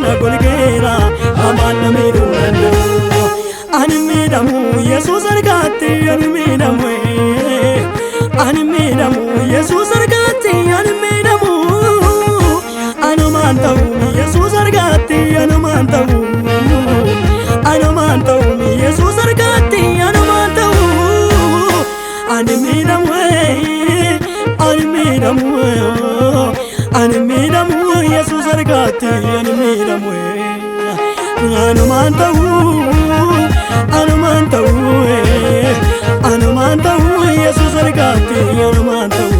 na golgeera amanna midumna ani midamu Yesus argatti ani midamu Yesus argatti ani midamu anumantahu Yesus argatti anumantahu Yesus argatti anumantahu ani midamu Yesus argatti ani midamu anumantahu Yesus argatti anumantahu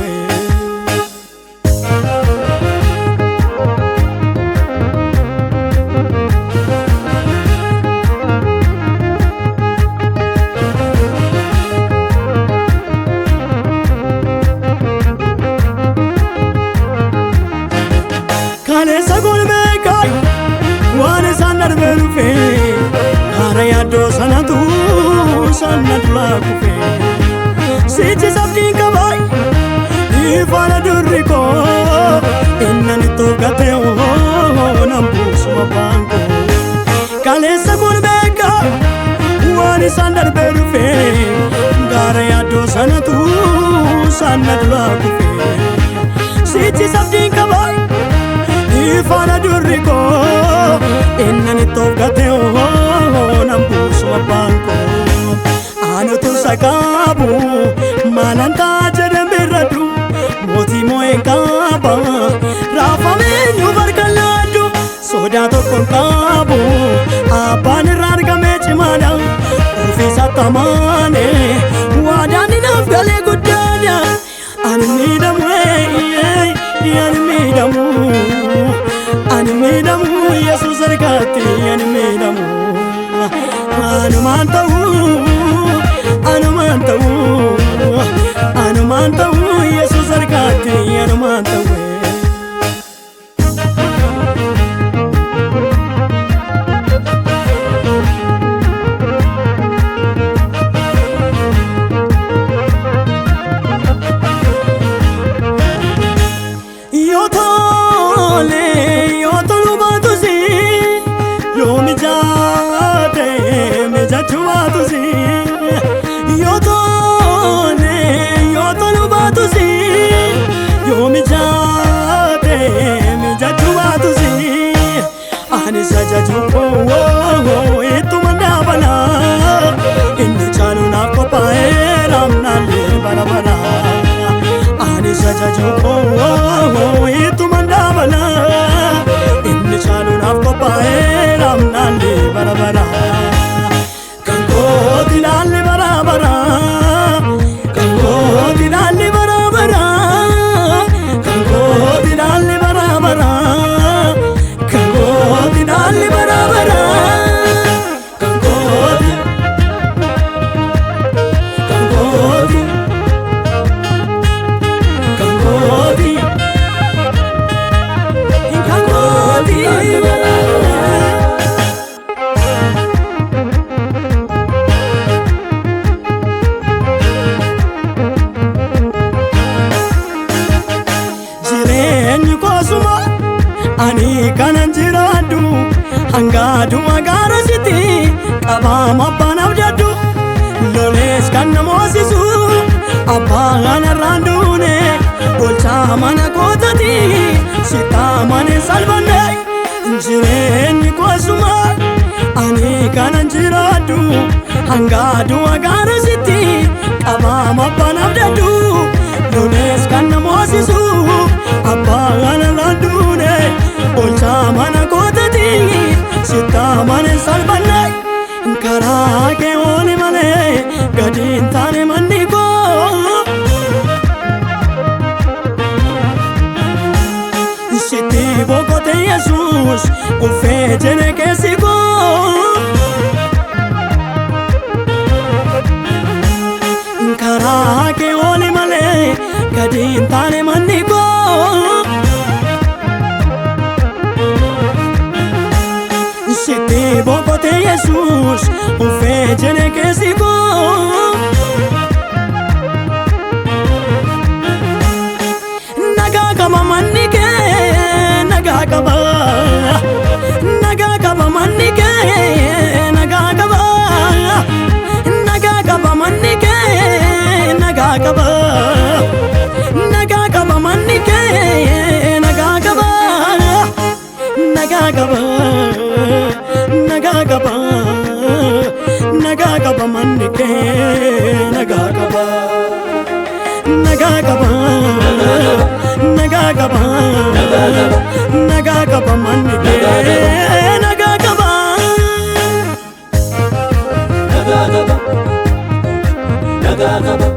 Kalesa golbeka wane sanar berufe kara yado sanatu sanat lakufe Siti sabdi kabai ifana durriko innani togate nambusu mabanko Kalesa golbeka wane sanar berufe kara yado sanatu sanat lakufe Siti sabdi kabai ifana durriko innani togate nambusu mabanko Anu tu sakabu mananta jedembiradu moti moengaba rafa menyu barkaladu soda to konkabu apan rargame chimana ufisa tamane wadani nafgale gudanya anmidamu Yesus argatti anmidamu anumantahu Yesus argatti anumantahu yotolu batusi yomijate mejachwatusi yotolu batusi yomijate mejachwatusi ani sajajuko itumandabana inni chalu na kopae ramnale barabara ani sajajuko itumandabana inni chalu na kopae ramnale barabara kanko dilale barabara kanko dilale barabara kanko dilale barabara kanko dilale barabara kanko ani kanan jiradu hangadu agara siti qabama banabdadu loles kan namosisu abana randune bolcha mana kotati sita mane salbane jireni kosuma ani kanan jiradu hangadu agara siti qabama banabdadu loles kan namosisu abana randune bolcha mana kotati sita mane salbane karake oni mane gadin tane maniko siti bokote Jesus ufejene kesiko karake oni mane gadin tane maniko siti bokote Jesus ufejene kesiko naga kama manike naga kama nagaa qaba nagaa qaba nagaa qaba manni kee nagaa qaba nagaa qaba